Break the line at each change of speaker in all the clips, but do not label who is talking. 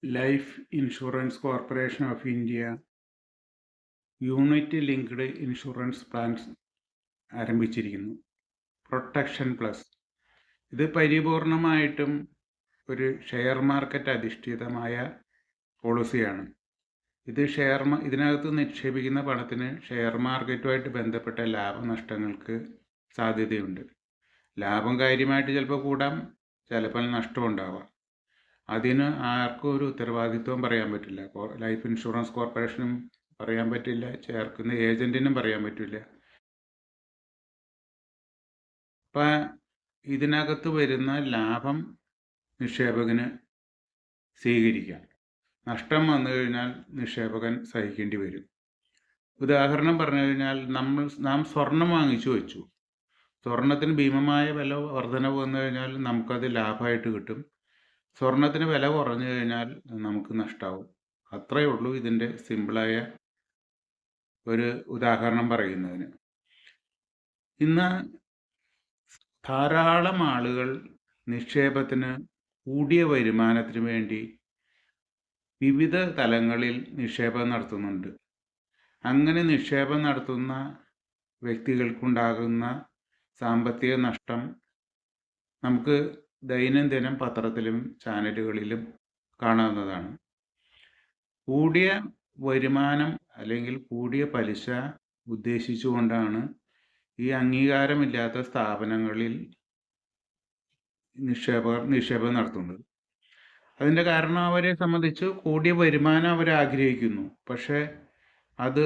Life insurance corporation of India unit linked insurance plans ആരംഭിച്ചിരിക്കുന്നു. Protection plus. ഇത് പരിപൂർണമായിട്ടും ഒരു ഷെയർ മാർക്കറ്റ് അധിഷ്ഠിതമായ പോളിസിയാണ്. ഇതിനകത്ത് നിക്ഷേപിക്കുന്ന പണത്തിന് ഷെയർ മാർക്കറ്റുമായിട്ട് ബന്ധപ്പെട്ട ലാഭനഷ്ടങ്ങൾക്ക് സാധ്യതയുണ്ട്. ലാഭം കാര്യമായിട്ട് ചിലപ്പോൾ കൂടാം, ചിലപ്പോൾ നഷ്ടമുണ്ടാവാം. അതിന് ആർക്കും ഒരു ഉത്തരവാദിത്വം പറയാൻ പറ്റില്ല. ലൈഫ് ഇൻഷുറൻസ് കോർപ്പറേഷനും പറയാൻ പറ്റില്ല, ചേർക്കുന്ന ഏജൻറ്റിനും പറയാൻ പറ്റില്ല. അപ്പം ഇതിനകത്ത് വരുന്ന ലാഭം നിക്ഷേപകന് സ്വീകരിക്കാം. നഷ്ടം വന്നു കഴിഞ്ഞാൽ നിക്ഷേപകൻ സഹിക്കേണ്ടി വരും. ഉദാഹരണം പറഞ്ഞു കഴിഞ്ഞാൽ നാം സ്വർണം വാങ്ങിച്ചു വെച്ചു. സ്വർണത്തിന് ഭീമമായ വില വർധനവ് വന്നു കഴിഞ്ഞാൽ നമുക്കത് ലാഭമായിട്ട് കിട്ടും. സ്വർണത്തിന് വില കുറഞ്ഞു കഴിഞ്ഞാൽ നമുക്ക് നഷ്ടമാവും. അത്രയേ ഉള്ളൂ ഇതിൻ്റെ സിമ്പിളായ ഒരു ഉദാഹരണം പറയുന്നതിന്. ഇന്ന് ധാരാളം ആളുകൾ നിക്ഷേപത്തിന് കൂടിയ വരുമാനത്തിന് വേണ്ടി വിവിധ തലങ്ങളിൽ നിക്ഷേപം നടത്തുന്നുണ്ട്. അങ്ങനെ നിക്ഷേപം നടത്തുന്ന വ്യക്തികൾക്കുണ്ടാകുന്ന സാമ്പത്തിക നഷ്ടം നമുക്ക് ദൈനംദിനം പത്രത്തിലും ചാനലുകളിലും കാണാവുന്നതാണ്. കൂടിയ വരുമാനം അല്ലെങ്കിൽ കൂടിയ പലിശ ഉദ്ദേശിച്ചുകൊണ്ടാണ് ഈ അംഗീകാരമില്ലാത്ത സ്ഥാപനങ്ങളിൽ നിക്ഷേപം നടത്തുന്നത്. അതിൻ്റെ കാരണം അവരെ സംബന്ധിച്ച് കൂടിയ വരുമാനം അവർ ആഗ്രഹിക്കുന്നു. പക്ഷേ അത്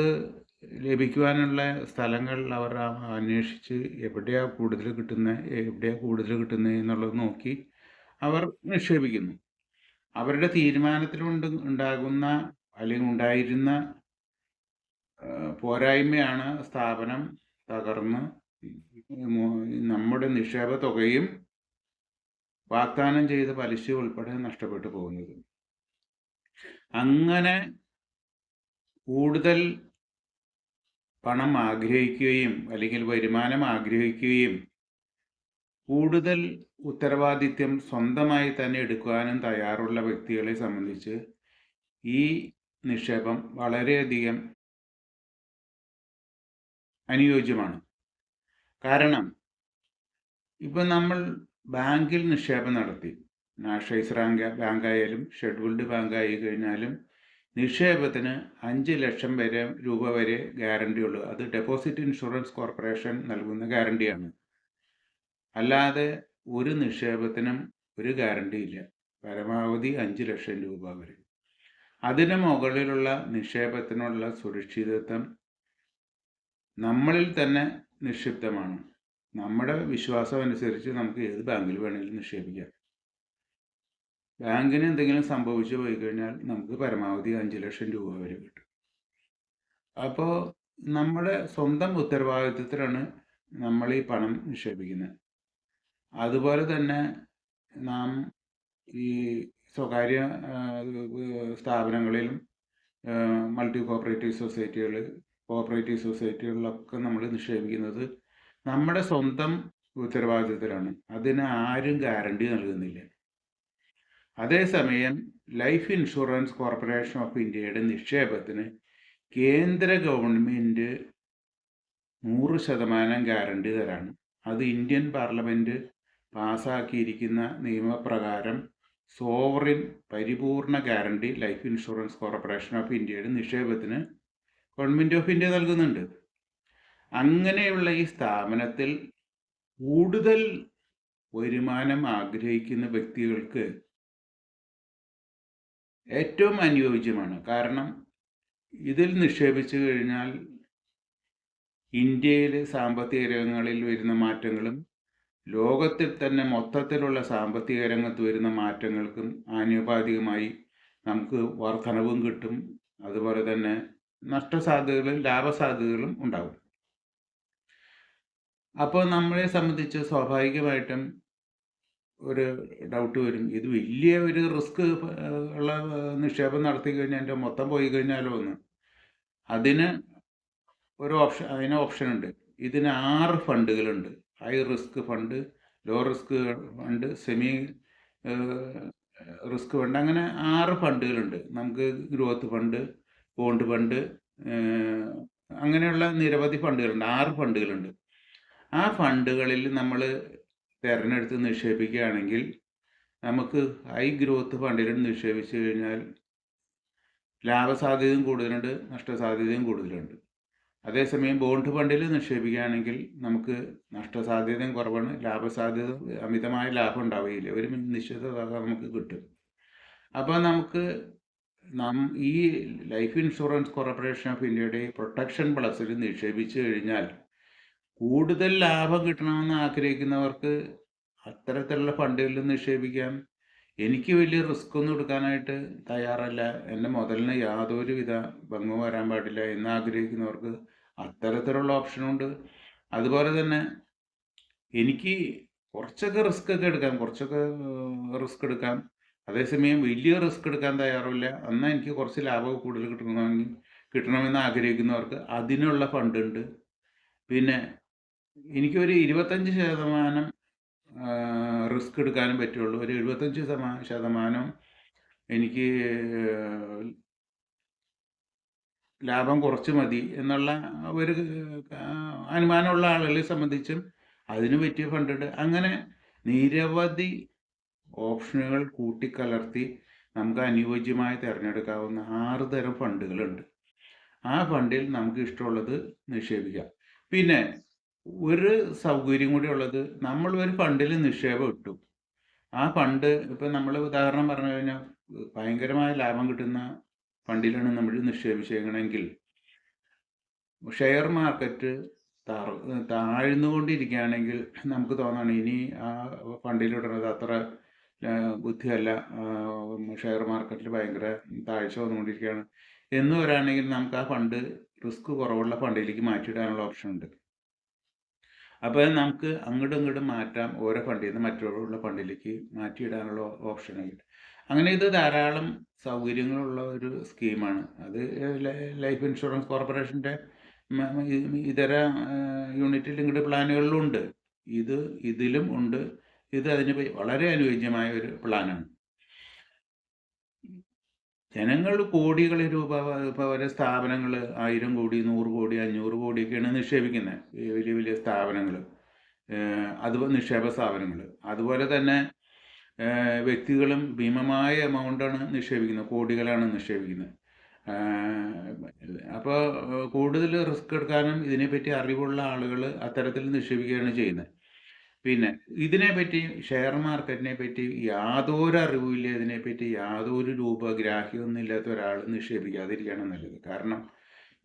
ലഭിക്കുവാനുള്ള സ്ഥലങ്ങൾ അവർ അന്വേഷിച്ച് എവിടെയാണ് കൂടുതൽ കിട്ടുന്നത് എന്നുള്ളത് നോക്കി അവർ നിക്ഷേപിക്കുന്നു. അവരുടെ തീരുമാനത്തിലുണ്ട് ഉണ്ടാകുന്ന അല്ലെങ്കിൽ ഉണ്ടായിരുന്ന പോരായ്മയാണ് സ്ഥാപനം തകർന്ന് നമ്മുടെ നിക്ഷേപ തുകയും വാഗ്ദാനം ചെയ്ത പലിശ ഉൾപ്പെടെ നഷ്ടപ്പെട്ടു പോകുന്നത്. അങ്ങനെ കൂടുതൽ പണം ആഗ്രഹിക്കുകയും അല്ലെങ്കിൽ വരുമാനം ആഗ്രഹിക്കുകയും കൂടുതൽ ഉത്തരവാദിത്യം സ്വന്തമായി തന്നെ എടുക്കുവാനും തയ്യാറുള്ള വ്യക്തികളെ സംബന്ധിച്ച് ഈ നിക്ഷേപം വളരെയധികം അനുയോജ്യമാണ്. കാരണം ഇപ്പം നമ്മൾ ബാങ്കിൽ നിക്ഷേപം നടത്തി, നാഷണലൈസ്ഡ് ബാങ്കായാലും ഷെഡ്യൂൾഡ് ബാങ്കായി കഴിഞ്ഞാലും നിക്ഷേപത്തിന് 5 ലക്ഷം രൂപ വരെ ഗ്യാരണ്ടി ഉള്ളൂ. അത് ഡെപ്പോസിറ്റ് ഇൻഷുറൻസ് കോർപ്പറേഷൻ നൽകുന്ന ഗ്യാരണ്ടിയാണ്. അല്ലാതെ ഒരു നിക്ഷേപത്തിനും ഒരു ഗ്യാരണ്ടി ഇല്ല. പരമാവധി 5 ലക്ഷം രൂപ വരെ. അതിന് മുകളിലുള്ള നിക്ഷേപത്തിനുള്ള സുരക്ഷിതത്വം നമ്മളിൽ തന്നെ നിക്ഷിപ്തമാണ്. നമ്മുടെ വിശ്വാസം അനുസരിച്ച് നമുക്ക് ഏത് ബാങ്കിൽ വേണമെങ്കിലും നിക്ഷേപിക്കാം. ബാങ്കിന് എന്തെങ്കിലും സംഭവിച്ചു പോയി കഴിഞ്ഞാൽ നമുക്ക് പരമാവധി 5 ലക്ഷം രൂപ വരെ കിട്ടും. അപ്പോൾ നമ്മുടെ സ്വന്തം ഉത്തരവാദിത്വത്തിലാണ് നമ്മൾ ഈ പണം നിക്ഷേപിക്കുന്നത്. അതുപോലെ തന്നെ നാം ഈ സ്വകാര്യ സ്ഥാപനങ്ങളിലും മൾട്ടി കോഓപ്പറേറ്റീവ് സൊസൈറ്റികളിലൊക്കെ നമ്മൾ നിക്ഷേപിക്കുന്നത് നമ്മുടെ സ്വന്തം ഉത്തരവാദിത്വത്തിലാണ്. അതിന് ആരും ഗ്യാരണ്ടി നൽകുന്നില്ല. അതേസമയം ലൈഫ് ഇൻഷുറൻസ് കോർപ്പറേഷൻ ഓഫ് ഇന്ത്യയുടെ നിക്ഷേപത്തിന് കേന്ദ്ര ഗവൺമെൻറ് 100% ഗ്യാരണ്ടി തരാണ്. അത് ഇന്ത്യൻ പാർലമെൻറ്റ് പാസ്സാക്കിയിരിക്കുന്ന നിയമപ്രകാരം സോവറിൻ പരിപൂർണ guarantee life insurance corporation of ഇന്ത്യയുടെ നിക്ഷേപത്തിന് ഗവൺമെൻറ് ഓഫ് ഇന്ത്യ നൽകുന്നുണ്ട്. അങ്ങനെയുള്ള ഈ സ്ഥാപനത്തിൽ കൂടുതൽ വരുമാനം ആഗ്രഹിക്കുന്ന വ്യക്തികൾക്ക് ഏറ്റവും അനുയോജ്യമാണ്. കാരണം ഇതിൽ നിക്ഷേപിച്ചു കഴിഞ്ഞാൽ ഇന്ത്യയിൽ സാമ്പത്തിക രംഗങ്ങളിൽ വരുന്ന മാറ്റങ്ങളും ലോകത്തിൽ തന്നെ മൊത്തത്തിലുള്ള സാമ്പത്തിക രംഗത്ത് വരുന്ന മാറ്റങ്ങൾക്കും ആനുപാതികമായി നമുക്ക് വർധനവും കിട്ടും. അതുപോലെ തന്നെ നഷ്ടസാധ്യതകളും ലാഭസാധ്യതകളും ഉണ്ടാവും. അപ്പോൾ നമ്മളെ സംബന്ധിച്ച് സ്വാഭാവികമായിട്ടും ഒരു ഡൗട്ട് വരും, ഇത് വലിയ ഒരു റിസ്ക് ഉള്ള നിക്ഷേപം നടത്തി കഴിഞ്ഞാൽ എൻ്റെ മൊത്തം പോയി കഴിഞ്ഞാലോ എന്ന്. അതിന് ഓപ്ഷൻ ഉണ്ട്. ഇതിന് 6 ഫണ്ടുകളുണ്ട്. High risk fund, low risk fund, semi risk fund, അങ്ങനെ 6 ഫണ്ടുകളുണ്ട്. നമുക്ക് ഗ്രോത്ത് ഫണ്ട്, ബോണ്ട് ഫണ്ട്, അങ്ങനെയുള്ള നിരവധി ഫണ്ടുകളുണ്ട്. 6 ഫണ്ടുകളുണ്ട്. ആ ഫണ്ടുകളിൽ നമ്മൾ തിരഞ്ഞെടുത്ത് നിക്ഷേപിക്കുകയാണെങ്കിൽ നമുക്ക് ഹൈ ഗ്രോത്ത് ഫണ്ടിൽ നിക്ഷേപിച്ചു കഴിഞ്ഞാൽ ലാഭസാധ്യതയും കൂടുതലുണ്ട്, നഷ്ടസാധ്യതയും കൂടുതലുണ്ട്. അതേസമയം ബോണ്ട് ഫണ്ടിൽ നിക്ഷേപിക്കുകയാണെങ്കിൽ നമുക്ക് നഷ്ടസാധ്യതയും കുറവാണ്, ലാഭസാധ്യത അമിതമായ ലാഭം ഉണ്ടാവുകയില്ല, ഒരു നിശ്ചിത തുക നമുക്ക് കിട്ടും. അപ്പോൾ നമുക്ക് ഈ ലൈഫ് ഇൻഷുറൻസ് കോർപ്പറേഷൻ ഓഫ് ഇന്ത്യയുടെ പ്രൊട്ടക്ഷൻ പ്ലസിൽ നിക്ഷേപിച്ചു കഴിഞ്ഞാൽ കൂടുതൽ ലാഭം കിട്ടണമെന്ന് ആഗ്രഹിക്കുന്നവർക്ക് അത്തരത്തിലുള്ള ഫണ്ടുകളിൽ നിക്ഷേപിക്കാം. എനിക്ക് വലിയ റിസ്ക് ഒന്നും എടുക്കാനായിട്ട് തയ്യാറല്ല, എൻ്റെ മുതലിന് യാതൊരുവിധ ഭംഗവും വരാൻ പാടില്ല എന്ന് ആഗ്രഹിക്കുന്നവർക്ക് അത്തരത്തിലുള്ള ഓപ്ഷനുണ്ട്. അതുപോലെ തന്നെ എനിക്ക് കുറച്ചൊക്കെ റിസ്ക് എടുക്കാം, അതേസമയം വലിയ റിസ്ക് എടുക്കാൻ തയ്യാറില്ല, എന്നാൽ എനിക്ക് കുറച്ച് ലാഭം കൂടുതൽ കിട്ടണമെന്ന് ആഗ്രഹിക്കുന്നവർക്ക് അതിനുള്ള ഫണ്ടുണ്ട്. പിന്നെ എനിക്കൊരു 25% റിസ്ക് എടുക്കാനും പറ്റുള്ളൂ, ഒരു 75% എനിക്ക് ലാഭം കുറച്ച് മതി എന്നുള്ള ഒരു അനുമാനമുള്ള ആളുകളെ സംബന്ധിച്ചും അതിന് പറ്റിയ ഫണ്ടുണ്ട്. അങ്ങനെ നിരവധി ഓപ്ഷനുകൾ കൂട്ടിക്കലർത്തി നമുക്ക് അനുയോജ്യമായി തിരഞ്ഞെടുക്കാവുന്ന 6 തരം ഫണ്ടുകളുണ്ട്. ആ ഫണ്ടിൽ നമുക്ക് ഇഷ്ടമുള്ളത് നിക്ഷേപിക്കാം. പിന്നെ ഒരു സൗകര്യം കൂടി ഉള്ളത്, നമ്മൾ ഒരു ഫണ്ടിൽ നിക്ഷേപം ഇട്ടു, ആ ഫണ്ട് ഇപ്പം നമ്മൾ ഉദാഹരണം പറഞ്ഞു കഴിഞ്ഞാൽ ഭയങ്കരമായ ലാഭം കിട്ടുന്ന ഫണ്ടിലാണ് നമ്മൾ നിക്ഷേപിച്ചേക്കണമെങ്കിൽ ഷെയർ മാർക്കറ്റ് താഴ്ന്നുകൊണ്ടിരിക്കുകയാണെങ്കിൽ നമുക്ക് തോന്നണം ഇനി ആ ഫണ്ടിലിടുന്നത് അത്ര ബുദ്ധിയല്ല, ഷെയർ മാർക്കറ്റിൽ ഭയങ്കര താഴ്ച വന്നുകൊണ്ടിരിക്കുകയാണ് എന്ന് വരാണെങ്കിൽ നമുക്ക് ആ ഫണ്ട് റിസ്ക് കുറവുള്ള ഫണ്ടിലേക്ക് മാറ്റിയിടാനുള്ള ഓപ്ഷൻ ഉണ്ട്. അപ്പോൾ നമുക്ക് അങ്ങോട്ടും ഇങ്ങോട്ടും മാറ്റാം, ഓരോ ഫണ്ടിൽ നിന്ന് മറ്റുള്ള ഫണ്ടിലേക്ക് മാറ്റിയിടാനുള്ള ഓപ്ഷനായിട്ട്. അങ്ങനെ ഇത് ധാരാളം സൗകര്യങ്ങളുള്ള ഒരു സ്കീമാണ്. അത് ലൈഫ് ഇൻഷുറൻസ് കോർപ്പറേഷൻ്റെ ഇതര യൂണിറ്റ് ലിങ്ക്ഡ് പ്ലാനുകളിലും ഉണ്ട്, ഇതിലും ഉണ്ട്. ഇത് അതിന് വളരെ അനുയോജ്യമായ ഒരു പ്ലാനാണ്. ജനങ്ങൾ കോടികൾ രൂപ, ഇപ്പോൾ ഓരോ സ്ഥാപനങ്ങൾ 1000 കോടി, 100 കോടി, 500 കോടിയൊക്കെയാണ് നിക്ഷേപിക്കുന്നത്, വലിയ വലിയ സ്ഥാപനങ്ങൾ, നിക്ഷേപ സ്ഥാപനങ്ങൾ. അതുപോലെ തന്നെ വ്യക്തികളും ഭീമമായ എമൗണ്ടാണ് നിക്ഷേപിക്കുന്നത്, കോടികളാണ് നിക്ഷേപിക്കുന്നത്. അപ്പോൾ കൂടുതൽ റിസ്ക് എടുക്കാനും ഇതിനെപ്പറ്റി അറിവുള്ള ആളുകൾ അത്തരത്തിൽ നിക്ഷേപിക്കുകയാണ് ചെയ്യുന്നത്. പിന്നെ ഇതിനെപ്പറ്റി, ഷെയർ മാർക്കറ്റിനെ പറ്റി യാതൊരു അറിവുമില്ല, ഇതിനെപ്പറ്റി യാതൊരു രൂപഗ്രാഹ്യമൊന്നും ഇല്ലാത്ത ഒരാൾ നിക്ഷേപിക്കാതിരിക്കുകയാണ് നല്ലത്. കാരണം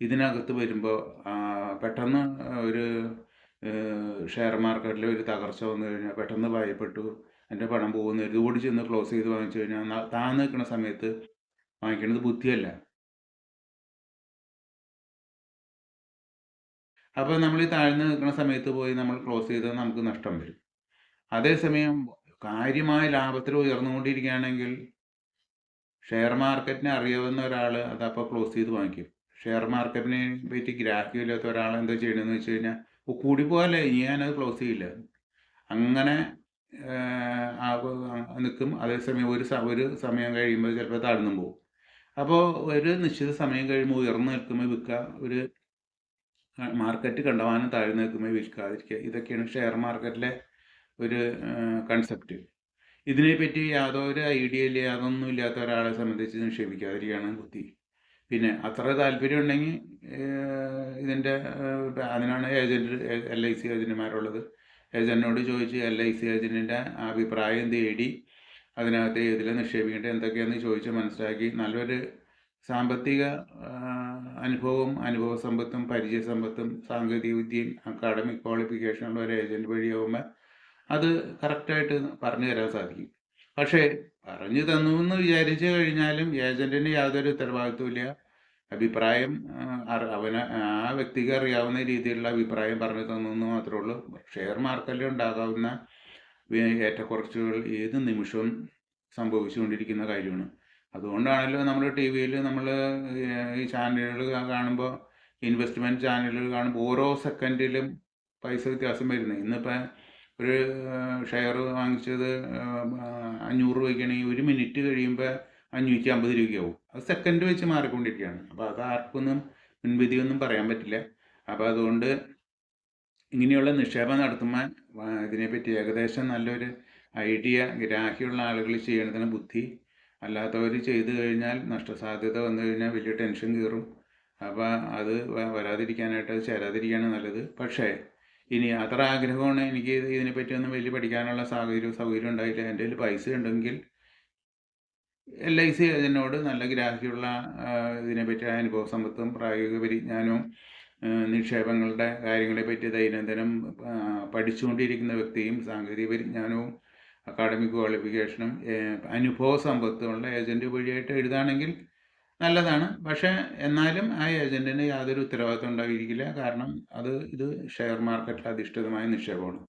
ഇതിനകത്ത് വരുമ്പോൾ പെട്ടെന്ന് ഒരു ഷെയർ മാർക്കറ്റിൽ ഒരു തകർച്ച വന്നു കഴിഞ്ഞാൽ പെട്ടെന്ന് ഭയപ്പെട്ടു എൻ്റെ പണം പോകുന്നു, ഇതുകൂടി ചെന്ന് ക്ലോസ് ചെയ്ത് വാങ്ങിച്ചു കഴിഞ്ഞാൽ താഴ്ന്നു നിൽക്കുന്ന സമയത്ത് വാങ്ങിക്കേണ്ടത് ബുദ്ധിയല്ല. അപ്പോൾ നമ്മൾ ഈ താഴ്ന്നു നിൽക്കുന്ന സമയത്ത് പോയി നമ്മൾ ക്ലോസ് ചെയ്താൽ നമുക്ക് നഷ്ടം വരും. അതേസമയം കാര്യമായ ലാഭത്തിൽ ഉയർന്നുകൊണ്ടിരിക്കുകയാണെങ്കിൽ ഷെയർ മാർക്കറ്റിനെ അറിയാവുന്ന ഒരാൾ അതപ്പോൾ ക്ലോസ് ചെയ്ത് വാങ്ങിക്കും. ഷെയർ മാർക്കറ്റിനെ പറ്റി ഗ്രാഹ്യമില്ലാത്ത ഒരാൾ എന്താ ചെയ്യണമെന്ന് വെച്ച് കഴിഞ്ഞാൽ കൂടി പോകാല്ലേ, ഞാനത് ക്ലോസ് ചെയ്യില്ല, അങ്ങനെ നിൽക്കും. അതേസമയം ഒരു സമയം കഴിയുമ്പോൾ ചിലപ്പോൾ താഴ്ന്നും പോകും. അപ്പോൾ ഒരു നിശ്ചിത സമയം കഴിയുമ്പോൾ ഉയർന്നു നിൽക്കുമ്പോൾ വിൽക്കുക, ഒരു മാർക്കറ്റ് കണ്ടമാനം താഴ്ന്നു നിൽക്കുമ്പോൾ വിൽക്കാതിരിക്കുക. ഇതൊക്കെയാണ് ഷെയർ മാർക്കറ്റിലെ ഒരു കൺസെപ്റ്റ്. ഇതിനെപ്പറ്റി യാതൊരു ഐഡിയ ഇല്ല, യാതൊന്നും ഇല്ലാത്ത ഒരാളെ സംബന്ധിച്ച് നിക്ഷേപിക്കാതിരിക്കുകയാണ് ബുദ്ധി. പിന്നെ അത്ര താല്പര്യം ഉണ്ടെങ്കിൽ ഇതിൻ്റെ അതിനാണ് LIC ഏജൻറ്റുമാരുള്ളത്. ഏജൻറ്റിനോട് ചോദിച്ച് LIC ഏജൻറ്റിൻ്റെ അഭിപ്രായം തേടി അതിനകത്ത് ഏതിൽ നിക്ഷേപിക്കേണ്ടത് എന്തൊക്കെയാണെന്ന് ചോദിച്ച് മനസ്സിലാക്കി നല്ലൊരു സാമ്പത്തിക അനുഭവ സമ്പത്തും പരിചയ സമ്പത്തും സാങ്കേതിക വിദ്യയും അക്കാഡമിക് ക്വാളിഫിക്കേഷനുള്ള ഒരു ഏജൻറ്റ് വഴിയാകുമ്പോൾ അത് കറക്റ്റായിട്ട് പറഞ്ഞു തരാൻ സാധിക്കും. പക്ഷേ പറഞ്ഞു തന്നു എന്ന് വിചാരിച്ചു കഴിഞ്ഞാലും ഏജൻറ്റിന് യാതൊരു ഉത്തരവാദിത്വമില്ല. അഭിപ്രായം ആ വ്യക്തിക്ക് അറിയാവുന്ന രീതിയിലുള്ള അഭിപ്രായം പറഞ്ഞു തന്നു എന്ന് മാത്രമേ ഉള്ളൂ. ഷെയർ മാർക്കറ്റിൽ ഉണ്ടാകാവുന്ന ഏറ്റക്കുറച്ചുകൾ ഏത് നിമിഷവും സംഭവിച്ചുകൊണ്ടിരിക്കുന്ന കാര്യമാണ്. അതുകൊണ്ടാണല്ലോ നമ്മൾ TV-യിൽ നമ്മൾ ഈ ചാനലുകൾ കാണുമ്പോൾ, ഇൻവെസ്റ്റ്മെൻറ്റ് ചാനലുകൾ കാണുമ്പോൾ ഓരോ സെക്കൻഡിലും പൈസ വ്യത്യാസം വരുന്നത്. ഇന്നിപ്പോൾ ഒരു ഷെയർ വാങ്ങിച്ചത് 500 രൂപയ്ക്കാണെങ്കിൽ 1 മിനിറ്റ് കഴിയുമ്പോൾ 550 രൂപയ്ക്കാവും. അത് സെക്കൻഡ് വെച്ച് മാറിക്കൊണ്ടിരിക്കുകയാണ്. അപ്പോൾ അത് ആർക്കൊന്നും മുൻവിധിയൊന്നും പറയാൻ പറ്റില്ല. അപ്പോൾ അതുകൊണ്ട് ഇങ്ങനെയുള്ള നിക്ഷേപം നടത്തുമ്പോൾ ഇതിനെപ്പറ്റി ഏകദേശം നല്ലൊരു ഐഡിയ ഗ്രാഹ്യമുള്ള ആളുകൾ ചെയ്യണതിന് ബുദ്ധി, അല്ലാത്തവർ ചെയ്തു കഴിഞ്ഞാൽ നഷ്ടസാധ്യത വന്നു കഴിഞ്ഞാൽ വലിയ ടെൻഷൻ കയറും. അപ്പോൾ അത് വരാതിരിക്കാനായിട്ട് അത് ചേരാതിരിക്കുകയാണ് നല്ലത്. പക്ഷേ ഇനി അത്ര ആഗ്രഹമാണ് എനിക്ക് ഇതിനെപ്പറ്റി ഒന്നും വലിയ പഠിക്കാനുള്ള സൗകര്യം ഉണ്ടായില്ല. എൻ്റെ കയ്യിൽ പൈസ ഉണ്ടെങ്കിൽ LIC ഏജൻറ്റിനോട് നല്ല ഗ്രാഹ്യമുള്ള ഇതിനെപ്പറ്റി അനുഭവ സമ്പത്തും പ്രായോഗിക പരിജ്ഞാനവും നിക്ഷേപങ്ങളുടെ കാര്യങ്ങളെപ്പറ്റി ദൈനംദിനം പഠിച്ചുകൊണ്ടിരിക്കുന്ന വ്യക്തിയും സാങ്കേതിക പരിജ്ഞാനവും അക്കാഡമിക് ക്വാളിഫിക്കേഷനും അനുഭവ സമ്പത്തുമുള്ള ഏജൻറ്റ് വഴിയായിട്ട് എഴുതുകയാണെങ്കിൽ നല്ലതാണ്. പക്ഷേ എന്നാലും ആ ഏജൻറ്റിന് യാതൊരു ഉത്തരവാദിത്വം ഉണ്ടായിരിക്കില്ല. കാരണം ഇത് ഷെയർ മാർക്കറ്റിൽ അധിഷ്ഠിതമായ നിക്ഷേപമാണ്.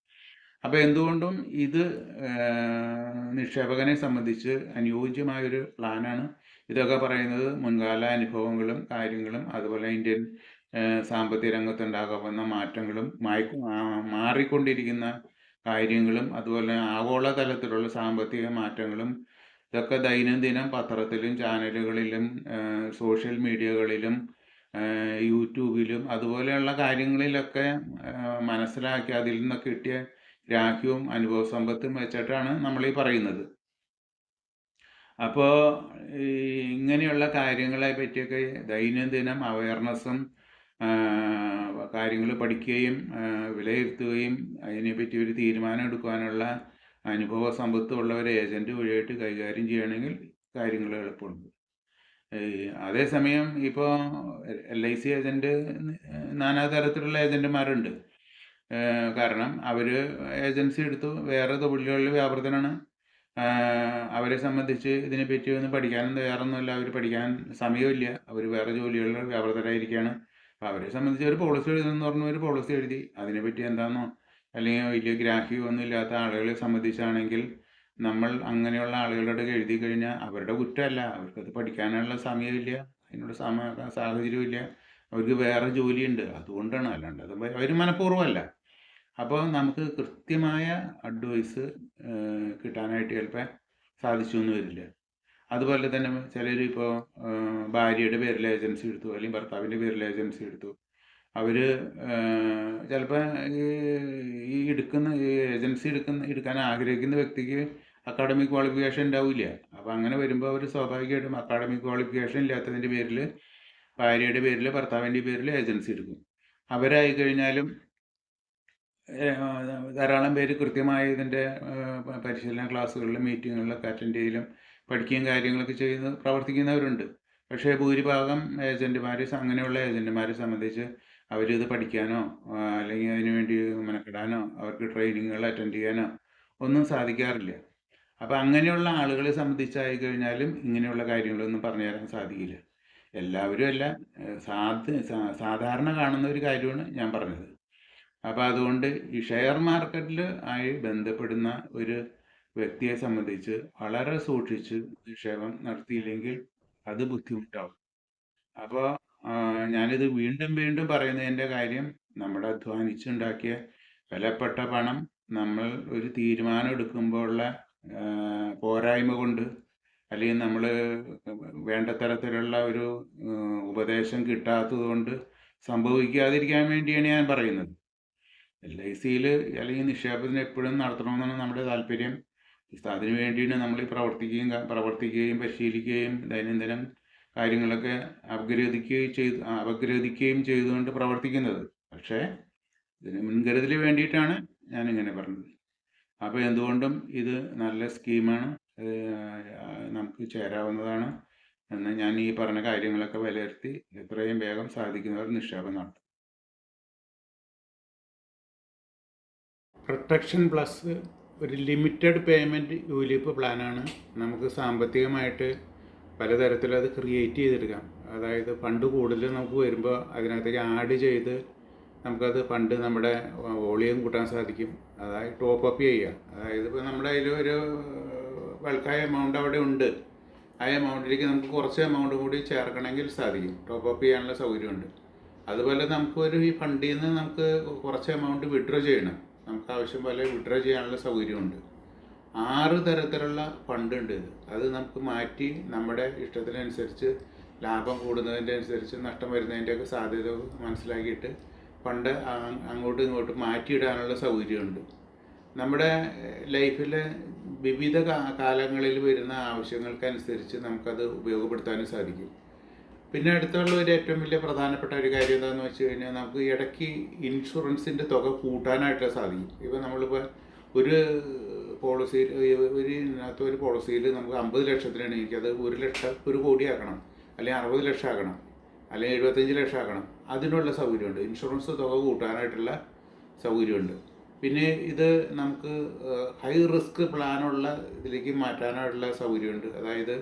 അപ്പോൾ എന്തുകൊണ്ടും ഇത് നിക്ഷേപകനെ സംബന്ധിച്ച് അനുയോജ്യമായൊരു പ്ലാനാണ്. ഇതൊക്കെ പറയുന്നത് മുൻകാല അനുഭവങ്ങളും കാര്യങ്ങളും അതുപോലെ ഇന്ത്യൻ സാമ്പത്തിക രംഗത്തുണ്ടാകാവുന്ന മാറ്റങ്ങളും മാറിക്കൊണ്ടിരിക്കുന്ന കാര്യങ്ങളും അതുപോലെ ആഗോളതലത്തിലുള്ള സാമ്പത്തിക മാറ്റങ്ങളും ഇതൊക്കെ ദൈനംദിനം പത്രത്തിലും ചാനലുകളിലും സോഷ്യൽ മീഡിയകളിലും യൂട്യൂബിലും അതുപോലെയുള്ള കാര്യങ്ങളിലൊക്കെ മനസ്സിലാക്കി അതിൽ നിന്നൊക്കെ കിട്ടിയ ഗ്രാഹ്യവും അനുഭവ സമ്പത്തും വെച്ചിട്ടാണ് നമ്മളീ പറയുന്നത്. അപ്പോൾ ഇങ്ങനെയുള്ള കാര്യങ്ങളെ പറ്റിയൊക്കെ ദൈനംദിനം അവയർനെസ്സും കാര്യങ്ങൾ പഠിക്കുകയും വിലയിരുത്തുകയും അതിനെപ്പറ്റി ഒരു തീരുമാനം എടുക്കാനുള്ള അനുഭവ സമ്പത്തുള്ള ഒരു ഏജൻറ്റ് വഴിയായിട്ട് കൈകാര്യം ചെയ്യുകയാണെങ്കിൽ കാര്യങ്ങൾ എളുപ്പമുണ്ട്. അതേസമയം ഇപ്പോൾ LIC ഏജൻറ്റ് നാനാതരത്തിലുള്ള ഏജൻറ്റുമാരുണ്ട്. കാരണം അവർ ഏജൻസി എടുത്തു വേറെ തൊഴിലുകളിൽ വ്യാപൃതനാണ്. അവരെ സംബന്ധിച്ച് ഇതിനെപ്പറ്റി ഒന്നും പഠിക്കാനും തയ്യാറൊന്നുമില്ല. അവർ പഠിക്കാൻ സമയമില്ല. അവർ വേറെ ജോലികളിൽ വ്യാപൃതരായിരിക്കുകയാണ്. അപ്പോൾ അവരെ സംബന്ധിച്ച് ഒരു പോളിസി എഴുതുമെന്ന് പറഞ്ഞു ഒരു പോളിസി എഴുതി. അതിനെപ്പറ്റി എന്താണെന്നോ അല്ലെങ്കിൽ വലിയ ഗ്രാഹ്യമൊന്നും ഇല്ലാത്ത ആളുകളെ സംബന്ധിച്ചാണെങ്കിൽ നമ്മൾ അങ്ങനെയുള്ള ആളുകളുടെ എഴുതി കഴിഞ്ഞാൽ അവരുടെ കുറ്റമല്ല. അവർക്കത് പഠിക്കാനുള്ള സമയമില്ല, അതിനുള്ള സാഹചര്യമില്ല, അവർക്ക് വേറെ ജോലിയുണ്ട്, അതുകൊണ്ടാണ്. അല്ലാണ്ട് അത് അവർ മനഃപൂർവ്വമല്ല. അപ്പോൾ നമുക്ക് കൃത്യമായ അഡ്വൈസ് കിട്ടാനായിട്ട് ചിലപ്പോൾ സാധിച്ചു എന്ന് വരില്ല. അതുപോലെ തന്നെ ചിലർ ഇപ്പോൾ ഭാര്യയുടെ പേരിൽ ഏജൻസി എടുത്തു അല്ലെങ്കിൽ ഭർത്താവിൻ്റെ പേരിൽ ഏജൻസി എടുത്തു. അവർ ചിലപ്പോൾ ഈ ഏജൻസി എടുക്കാൻ ആഗ്രഹിക്കുന്ന വ്യക്തിക്ക് അക്കാഡമിക് ക്വാളിഫിക്കേഷൻ ഉണ്ടാവില്ല. അപ്പോൾ അങ്ങനെ വരുമ്പോൾ അവർ സ്വാഭാവികമായിട്ടും അക്കാഡമിക് ക്വാളിഫിക്കേഷൻ ഇല്ലാത്തതിൻ്റെ പേരിൽ ഭാര്യയുടെ പേരിൽ ഭർത്താവിൻ്റെ പേരിൽ ഏജൻസി എടുക്കും. അവരായി കഴിഞ്ഞാലും ധാരാളം പേര് കൃത്യമായി ഇതിൻ്റെ പരിശീലന ക്ലാസ്സുകളിലും മീറ്റിങ്ങുകളിലൊക്കെ അറ്റൻഡ് ചെയ്യലും പഠിക്കുകയും കാര്യങ്ങളൊക്കെ ചെയ്ത് പ്രവർത്തിക്കുന്നവരുണ്ട്. പക്ഷേ ഭൂരിഭാഗം അങ്ങനെയുള്ള ഏജൻറ്റുമാരെ സംബന്ധിച്ച് അവരിത് പഠിക്കാനോ അല്ലെങ്കിൽ അതിനുവേണ്ടി മെനക്കെടാനോ അവർക്ക് ട്രെയിനിങ്ങുകൾ അറ്റൻഡ് ചെയ്യാനോ ഒന്നും സാധിക്കാറില്ല. അപ്പോൾ അങ്ങനെയുള്ള ആളുകളെ സംബന്ധിച്ചായി കഴിഞ്ഞാലും ഇങ്ങനെയുള്ള കാര്യങ്ങളൊന്നും പറഞ്ഞു തരാൻ സാധിക്കില്ല. എല്ലാവരും അല്ല, സാധാരണ കാണുന്ന ഒരു കാര്യമാണ് ഞാൻ പറഞ്ഞത്. അപ്പോൾ അതുകൊണ്ട് ഈ ഷെയർ മാർക്കറ്റിൽ ആയി ബന്ധപ്പെടുന്ന ഒരു വ്യക്തിയെ സംബന്ധിച്ച് വളരെ സൂക്ഷിച്ച് നിക്ഷേപം നടത്തിയില്ലെങ്കിൽ അത് ബുദ്ധിമുട്ടാവും. അപ്പോൾ ഞാനിത് വീണ്ടും വീണ്ടും പറയുന്നതിൻ്റെ കാര്യം നമ്മുടെ അധ്വാനിച്ചുണ്ടാക്കിയ വിലപ്പെട്ട പണം നമ്മൾ ഒരു തീരുമാനം എടുക്കുമ്പോഴുള്ള പോരായ്മ കൊണ്ട് അല്ലെങ്കിൽ നമ്മൾ വേണ്ട തരത്തിലുള്ള ഒരു ഉപദേശം കിട്ടാത്തത് കൊണ്ട് സംഭവിക്കാതിരിക്കാൻ വേണ്ടിയാണ് ഞാൻ പറയുന്നത്. LICയിൽ അല്ലെങ്കിൽ നിക്ഷേപത്തിന് എപ്പോഴും നടത്തണമെന്നാണ് നമ്മുടെ താല്പര്യം. അതിനു വേണ്ടിയാണ് നമ്മൾ പ്രവർത്തിക്കുകയും പരിശീലിക്കുകയും ദൈനംദിനം കാര്യങ്ങളൊക്കെ അപഗ്രഥിക്കുകയും ചെയ്തുകൊണ്ട് പ്രവർത്തിക്കുന്നത്. പക്ഷേ ഇതിന് മുൻകരുതൽ വേണ്ടിയിട്ടാണ് ഞാനിങ്ങനെ പറഞ്ഞത്. അപ്പോൾ എന്തുകൊണ്ടും ഇത് നല്ല സ്കീമാണ്, നമുക്ക് ചേരാവുന്നതാണ് എന്ന് ഞാൻ ഈ പറഞ്ഞ കാര്യങ്ങളൊക്കെ വിലയിരുത്തി എത്രയും വേഗം സാധിക്കുന്നവർ നിക്ഷേപം നടത്തും. പ്രൊട്ടക്ഷൻ പ്ലസ് ഒരു ലിമിറ്റഡ് പേയ്മെൻറ്റ് ULIP പ്ലാനാണ്. നമുക്ക് സാമ്പത്തികമായിട്ട് പലതരത്തിലും അത് ക്രിയേറ്റ് ചെയ്തെടുക്കാം. അതായത് ഫണ്ട് കൂടുതൽ നമുക്ക് വരുമ്പോൾ അതിനകത്തേക്ക് ആഡ് ചെയ്ത് നമുക്കത് ഫണ്ട് നമ്മുടെ വോളിയം കൂട്ടാൻ സാധിക്കും. അതായത് ടോപ്പ് അപ്പ് ചെയ്യുക. അതായത് ഇപ്പോൾ നമ്മുടെ അതിൽ ഒരു ബൾക്കായ എമൗണ്ട് അവിടെ ഉണ്ട്, ആ എമൗണ്ടിലേക്ക് നമുക്ക് കുറച്ച് എമൗണ്ട് കൂടി ചേർക്കണമെങ്കിൽ സാധിക്കും. ടോപ്പ് അപ്പ് ചെയ്യാനുള്ള സൗകര്യമുണ്ട്. അതുപോലെ നമുക്കൊരു ഈ ഫണ്ടിൽ നിന്ന് നമുക്ക് കുറച്ച് എമൗണ്ട് വിഡ്രോ ചെയ്യണം. നമുക്ക് ആവശ്യം പോലെ വിഡ്രോ ചെയ്യാനുള്ള സൗകര്യമുണ്ട്. 6 തരത്തിലുള്ള ഫണ്ട് ഉണ്ട് ഇത്. അത് നമുക്ക് മാറ്റി നമ്മുടെ ഇഷ്ടത്തിനനുസരിച്ച് ലാഭം കൂടുന്നതിൻ്റെ അനുസരിച്ച് നഷ്ടം വരുന്നതിൻ്റെയൊക്കെ സാധ്യത മനസ്സിലാക്കിയിട്ട് ഫണ്ട് അങ്ങോട്ടും ഇങ്ങോട്ടും മാറ്റിയിടാനുള്ള സൗകര്യമുണ്ട്. നമ്മുടെ ലൈഫിൽ വിവിധ കാലങ്ങളിൽ വരുന്ന ആവശ്യങ്ങൾക്കനുസരിച്ച് നമുക്കത് ഉപയോഗപ്പെടുത്താനും സാധിക്കും. പിന്നെ അടുത്തുള്ള ഒരു ഏറ്റവും വലിയ പ്രധാനപ്പെട്ട ഒരു കാര്യം എന്താണെന്ന് വെച്ച് കഴിഞ്ഞാൽ, നമുക്ക് ഇടയ്ക്ക് ഇൻഷുറൻസിൻ്റെ തുക കൂട്ടാനായിട്ട് സാധിക്കും. ഇപ്പോൾ നമ്മളിപ്പോൾ ഒരു പോളിസിയിൽ ഒരു പോളിസിയിൽ നമുക്ക് 50 ലക്ഷത്തിനാണ് അത് 1 ലക്ഷം 1 കോടി ആക്കണം, അല്ലെങ്കിൽ 60 ലക്ഷം ആക്കണം, അല്ലെങ്കിൽ 75 ലക്ഷം ആക്കണം. അതിനുള്ള സൗകര്യമുണ്ട്. ഇൻഷുറൻസ് തുക കൂട്ടാനായിട്ടുള്ള സൗകര്യമുണ്ട്. പിന്നെ ഇത് നമുക്ക് ഹൈ റിസ്ക് പ്ലാനുള്ള ഇതിലേക്ക് മാറ്റാനായിട്ടുള്ള സൗകര്യമുണ്ട്. അതായത്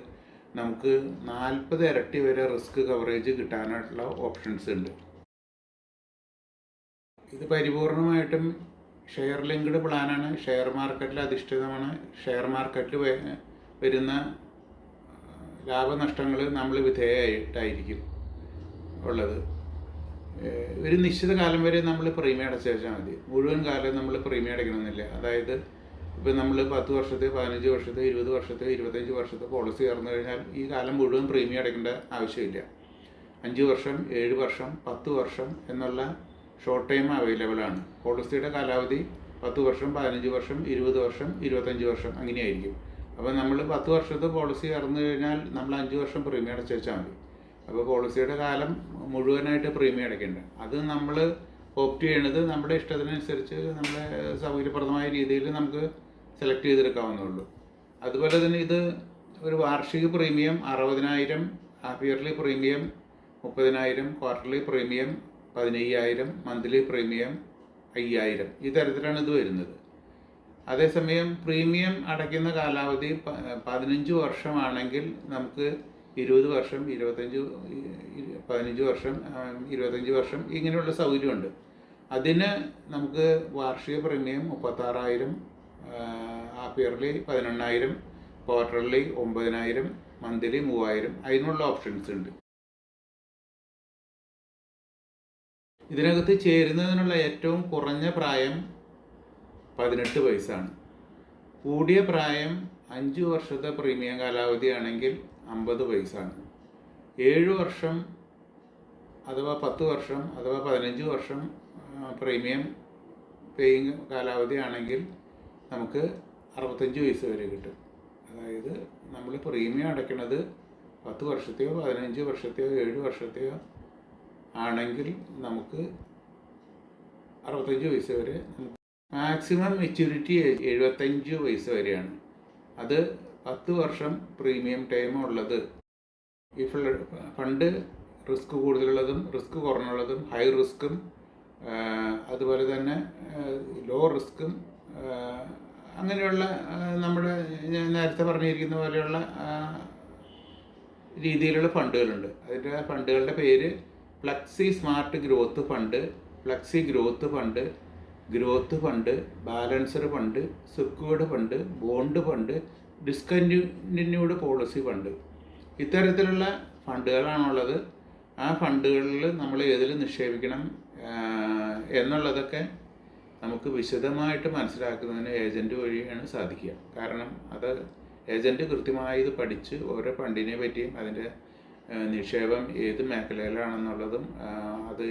നമുക്ക് 40 ഇരട്ടി വരെ റിസ്ക് കവറേജ് കിട്ടാനായിട്ടുള്ള ഓപ്ഷൻസ് ഉണ്ട്. ഇത് പരിപൂർണമായിട്ടും ഷെയർ ലിങ്ക്ഡ് പ്ലാനാണ്. ഷെയർ മാർക്കറ്റിൽ അധിഷ്ഠിതമാണ്. ഷെയർ മാർക്കറ്റിൽ വരുന്ന ലാഭനഷ്ടങ്ങൾ നമ്മൾ വിധേയമായിട്ടായിരിക്കും ഉള്ളത്. ഒരു നിശ്ചിത കാലം വരെ നമ്മൾ പ്രീമിയം അടച്ചാൽ മതി. മുഴുവൻ കാലം നമ്മൾ പ്രീമിയം അടയ്ക്കണമെന്നില്ല. അതായത് ഇപ്പോൾ നമ്മൾ 10 വർഷത്തെ 15 വർഷത്തെ 20 വർഷത്തെ 25 വർഷത്തെ പോളിസി ചേർന്ന് കഴിഞ്ഞാൽ ഈ കാലം മുഴുവൻ പ്രീമിയം അടയ്ക്കേണ്ട ആവശ്യമില്ല. 5 വർഷം 7 വർഷം 10 വർഷം എന്നുള്ള ഷോർട്ട് ടൈം അവൈലബിൾ ആണ്. പോളിസിയുടെ കാലാവധി 10 വർഷം 15 വർഷം 20 വർഷം 25 വർഷം അങ്ങനെയായിരിക്കും. അപ്പോൾ നമ്മൾ 10 വർഷത്തെ പോളിസി ചേർന്ന് കഴിഞ്ഞാൽ നമ്മൾ 5 വർഷം പ്രീമിയം അടച്ചു വെച്ചാൽ മതി. അപ്പോൾ പോളിസിയുടെ കാലം മുഴുവനായിട്ട് പ്രീമിയം അടയ്ക്കേണ്ട. അത് നമ്മൾ ഓപ്റ്റ് ചെയ്യണത് നമ്മുടെ ഇഷ്ടത്തിനനുസരിച്ച് നമ്മളെ സൗകര്യപ്രദമായ രീതിയിൽ നമുക്ക് സെലക്ട് ചെയ്തെടുക്കാവുന്നുള്ളൂ. അതുപോലെ തന്നെ ഇത് ഒരു വാർഷിക premium 60,000, half yearly premium 30,000, quarterly premium 15,000, monthly premium 5,000 ഈ തരത്തിലാണ് ഇത് വരുന്നത്. അതേസമയം പ്രീമിയം അടയ്ക്കുന്ന കാലാവധി 15 വർഷമാണെങ്കിൽ നമുക്ക് 20 വർഷം 15 വർഷം 25 വർഷം ഇങ്ങനെയുള്ള സൗകര്യമുണ്ട്. അതിന് നമുക്ക് വാർഷിക premium 36,000, half yearly 18,000, quarterly 9,000, monthly 3,000 അതിനുള്ള ഓപ്ഷൻസ് ഉണ്ട്. ഇതിനകത്ത് ചേരുന്നതിനുള്ള ഏറ്റവും കുറഞ്ഞ പ്രായം 18 വയസ്സാണ്. കൂടിയ പ്രായം 5 വർഷത്തെ പ്രീമിയം കാലാവധിയാണെങ്കിൽ 50 വയസ്സാണ്. 7 വർഷം അഥവാ 10 വർഷം അഥവാ 15 വർഷം പ്രീമിയം പേയിങ് കാലാവധി ആണെങ്കിൽ നമുക്ക് 65 വയസ്സ് വരെ കിട്ടും. അതായത് നമ്മൾ പ്രീമിയം അടയ്ക്കുന്നത് 10 വർഷത്തെയോ 15 വർഷത്തെയോ 7 വർഷത്തെയോ ആണെങ്കിൽ നമുക്ക് 65 വയസ്സ് വരെ. മാക്സിമം മെച്യൂരിറ്റി 75 വയസ്സ് വരെയാണ്. അത് 10 വർഷം പ്രീമിയം ടൈം ഉള്ളത്. ഈ ഫണ്ട് റിസ്ക് കൂടുതലുള്ളതും റിസ്ക് കുറഞ്ഞുള്ളതും ഹൈ റിസ്ക്കും അതുപോലെ തന്നെ ലോ റിസ്ക്കും അങ്ങനെയുള്ള നമ്മുടെ ഞാൻ നേരത്തെ പറഞ്ഞിരിക്കുന്ന പോലെയുള്ള രീതിയിലുള്ള ഫണ്ടുകളുണ്ട്. അതിൻ്റെ ഫണ്ടുകളുടെ പേര് flexi smart growth fund, flexi growth fund, growth fund, balancer fund, secured fund, bond fund, discontinued policy fund. ഇത്തരത്തിലുള്ള ഫണ്ടുകളാണുള്ളത്. ആ ഫണ്ടുകളിൽ നമ്മൾ ഏതിൽ നിക്ഷേപിക്കണം എന്നുള്ളതൊക്കെ നമുക്ക് വിശദമായിട്ട് മനസ്സിലാക്കുന്നതിന് ഏജൻറ്റ് വഴിയാണ് സാധിക്കുക. കാരണം അത് ഏജൻറ്റ് കൃത്യമായി ഇത് പഠിച്ച് ഓരോ ഫണ്ടിനെ പറ്റിയും അതിൻ്റെ നിക്ഷേപം ഏത് മേഖലയിലാണെന്നുള്ളതും അത്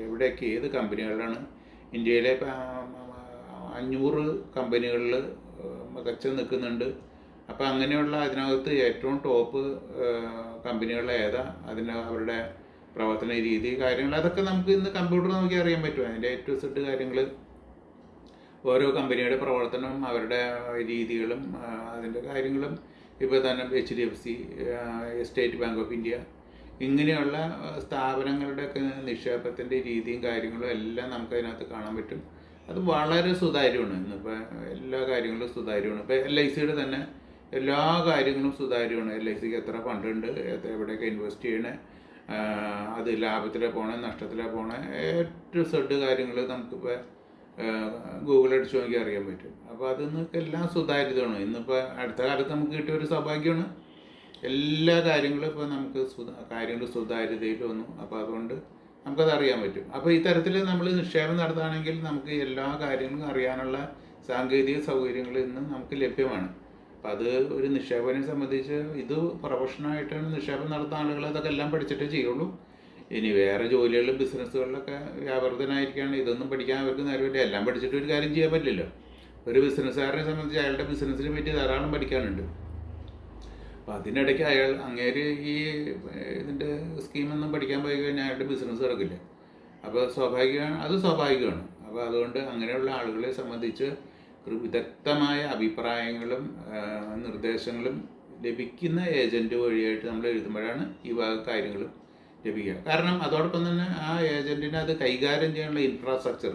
എവിടെയൊക്കെ ഏത് കമ്പനികളിലാണ്, ഇന്ത്യയിലെ 500 കമ്പനികളിൽ മികച്ച നിൽക്കുന്നുണ്ട്. അപ്പോൾ അങ്ങനെയുള്ള അതിനകത്ത് ഏറ്റവും ടോപ്പ് കമ്പനികൾ ഏതാ, അവരുടെ പ്രവർത്തന രീതി കാര്യങ്ങൾ അതൊക്കെ നമുക്ക് ഇന്ന് കമ്പ്യൂട്ടർ നോക്കി അറിയാൻ പറ്റും. അതിൻ്റെ A to Z കാര്യങ്ങൾ, ഓരോ കമ്പനിയുടെ പ്രവർത്തനവും അവരുടെ രീതികളും അതിൻ്റെ കാര്യങ്ങളും ഇപ്പോൾ തന്നെ HDFC, state bank of India ഇങ്ങനെയുള്ള സ്ഥാപനങ്ങളുടെയൊക്കെ നിക്ഷേപത്തിൻ്റെ രീതിയും കാര്യങ്ങളും എല്ലാം നമുക്കതിനകത്ത് കാണാൻ പറ്റും. അത് വളരെ സുതാര്യമാണ്. ഇന്നിപ്പോൾ എല്ലാ കാര്യങ്ങളും സുതാര്യമാണ്. ഇപ്പോൾ LICയുടെ തന്നെ എല്ലാ കാര്യങ്ങളും സുതാര്യമാണ്. LICക്ക് എത്ര ഫണ്ടുണ്ട്, എവിടെയൊക്കെ ഇൻവെസ്റ്റ് ചെയ്യണേ, അത് ലാഭത്തിലാണ് പോണേ നഷ്ടത്തിലാണ് പോണേ, A to Z കാര്യങ്ങൾ നമുക്കിപ്പോൾ ഗൂഗിൾ അടിച്ച് നോക്കി അറിയാൻ പറ്റും. അപ്പോൾ അത് നിങ്ങൾക്ക് എല്ലാം സുതാര്യതയാണ്. ഇന്നിപ്പോൾ അടുത്ത കാലത്ത് നമുക്ക് കിട്ടിയൊരു സൗഭാഗ്യമാണ്. എല്ലാ കാര്യങ്ങളും ഇപ്പോൾ നമുക്ക് കാര്യങ്ങൾ സുതാര്യതയിൽ വന്നു. അപ്പോൾ അതുകൊണ്ട് നമുക്കത് അറിയാൻ പറ്റും. അപ്പോൾ ഈ തരത്തിൽ നമ്മൾ നിക്ഷേപം നടത്തുകയാണെങ്കിൽ നമുക്ക് എല്ലാ കാര്യങ്ങളും അറിയാനുള്ള സാങ്കേതിക സൗകര്യങ്ങൾ ഇന്ന് നമുക്ക് ലഭ്യമാണ്. അപ്പം അത് ഒരു നിക്ഷേപനെ സംബന്ധിച്ച് ഇത് പ്രൊഫഷനായിട്ടാണ് നിക്ഷേപം നടത്തുന്ന ആളുകൾ അതൊക്കെ എല്ലാം പഠിച്ചിട്ടേ ചെയ്യുള്ളൂ. ഇനി വേറെ ജോലികളിലും ബിസിനസ്സുകളിലൊക്കെ വ്യാപൃതനായിരിക്കുകയാണ്, ഇതൊന്നും പഠിക്കാൻ അവർക്ക് നേരമില്ല. എല്ലാം പഠിച്ചിട്ട് ഒരു കാര്യം ചെയ്യാൻ പറ്റില്ലല്ലോ. ഒരു ബിസിനസ്സുകാരനെ സംബന്ധിച്ച് അയാളുടെ ബിസിനസ്സിനെ പറ്റി ധാരാളം പഠിക്കാനുണ്ട്. അപ്പം അതിനിടയ്ക്ക് അങ്ങേര് ഈ ഇതിൻ്റെ സ്കീമൊന്നും പഠിക്കാൻ പോയി കഴിഞ്ഞാൽ അയാളുടെ ബിസിനസ് നടക്കില്ല. അപ്പോൾ സ്വാഭാവികമാണ്. അപ്പോൾ അതുകൊണ്ട് അങ്ങനെയുള്ള ആളുകളെ സംബന്ധിച്ച് വിദഗ്ധമായ അഭിപ്രായങ്ങളും നിർദ്ദേശങ്ങളും ലഭിക്കുന്ന ഏജൻറ്റ് വഴിയായിട്ട് നമ്മൾ എഴുതുമ്പോഴാണ് ഈ വക കാര്യങ്ങളും ലഭിക്കുക. കാരണം അതോടൊപ്പം തന്നെ ആ ഏജൻറ്റിന് അത് കൈകാര്യം ചെയ്യാനുള്ള ഇൻഫ്രാസ്ട്രക്ചർ,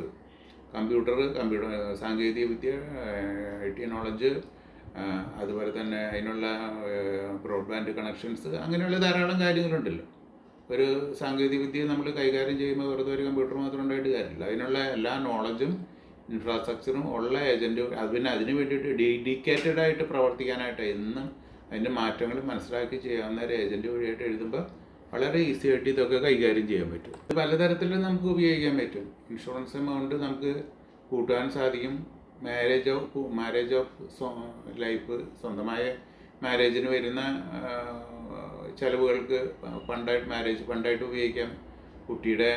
കമ്പ്യൂട്ടർ സാങ്കേതിക വിദ്യ, IT നോളജ്, അതുപോലെ തന്നെ അതിനുള്ള ബ്രോഡ്ബാൻഡ് കണക്ഷൻസ്, അങ്ങനെയുള്ള ധാരാളം കാര്യങ്ങളുണ്ടല്ലോ. ഒരു സാങ്കേതിക വിദ്യ നമ്മൾ കൈകാര്യം ചെയ്യുമ്പോൾ വെറുതെ ഒരു കമ്പ്യൂട്ടർ മാത്രം ഉണ്ടായിട്ട് കാര്യമില്ല. അതിനുള്ള എല്ലാ നോളജും ഇൻഫ്രാസ്ട്രക്ചറും ഉള്ള ഏജൻറ്റ്, പിന്നെ അതിന് വേണ്ടിയിട്ട് ഡെഡിക്കേറ്റഡ് ആയിട്ട് പ്രവർത്തിക്കാനായിട്ട് എന്നും അതിൻ്റെ മാറ്റങ്ങൾ മനസ്സിലാക്കി ചെയ്യാവുന്ന ഒരു ഏജൻറ്റ് വഴിയായിട്ട് എഴുതുമ്പോൾ വളരെ ഈസി ആയിട്ട് ഇതൊക്കെ കൈകാര്യം ചെയ്യാൻ പറ്റും. ഇത് പലതരത്തിലും നമുക്ക് ഉപയോഗിക്കാൻ പറ്റും. ഇൻഷുറൻസ് എമൗണ്ട് നമുക്ക് കൂട്ടാൻ സാധിക്കും. മാരേജ് ഓഫ് ലൈഫ്, സ്വന്തമായ മാരേജിന് വരുന്ന ചിലവുകൾക്ക് ഫണ്ടായിട്ട് ഉപയോഗിക്കാം. കുട്ടിയുടെ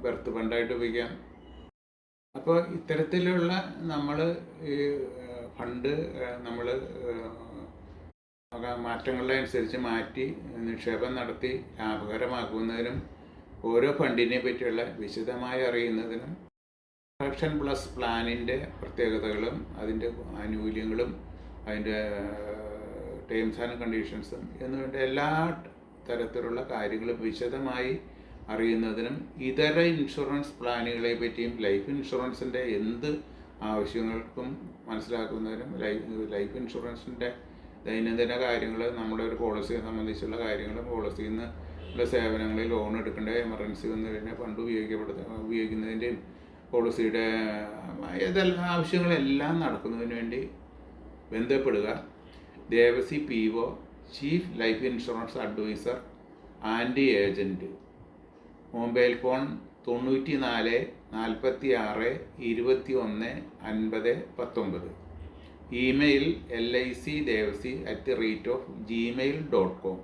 ബർത്ത് ഫണ്ടായിട്ട് ഉപയോഗിക്കാം. അപ്പോൾ ഇത്തരത്തിലുള്ള നമ്മൾ ഈ ഫണ്ട് നമ്മൾ മാറ്റങ്ങളുടെ അനുസരിച്ച് മാറ്റി നിക്ഷേപം നടത്തി ലാഭകരമാക്കുന്നതിനും ഓരോ ഫണ്ടിനെ പറ്റിയുള്ള വിശദമായി അറിയുന്നതിനും പ്രൊട്ടക്ഷൻ പ്ലസ് പ്ലാനിൻ്റെ പ്രത്യേകതകളും അതിൻ്റെ ആനുകൂല്യങ്ങളും അതിൻ്റെ ടേംസ് ആൻഡ് കണ്ടീഷൻസും എന്നുവേണ്ട എല്ലാ തരത്തിലുള്ള കാര്യങ്ങളും വിശദമായി അറിയുന്നതിനും ഇതര ഇൻഷുറൻസ് പ്ലാനുകളെ പറ്റിയും ലൈഫ് ഇൻഷുറൻസിൻ്റെ എന്ത് ആവശ്യങ്ങൾക്കും മനസ്സിലാക്കുന്നതിനും ലൈഫ് ഇൻഷുറൻസിൻ്റെ ദൈനംദിന കാര്യങ്ങൾ, നമ്മുടെ ഒരു പോളിസിയെ സംബന്ധിച്ചുള്ള കാര്യങ്ങളും പോളിസിയിൽ നിന്നുള്ള സേവനങ്ങളിൽ ലോൺ എടുക്കേണ്ട എമർജൻസി വന്നു കഴിഞ്ഞാൽ ഫണ്ട് ഉപയോഗിക്കുന്നതിൻ്റെയും പോളിസിയുടെ ഏതെല്ലാം ആവശ്യങ്ങളെല്ലാം നടക്കുന്നതിന് വേണ്ടി ബന്ധപ്പെടുക. Devasi PO, chief life insurance advisor and agent. Mobile phone 94 46 21 50 19. Email licdevasi@gmail.com.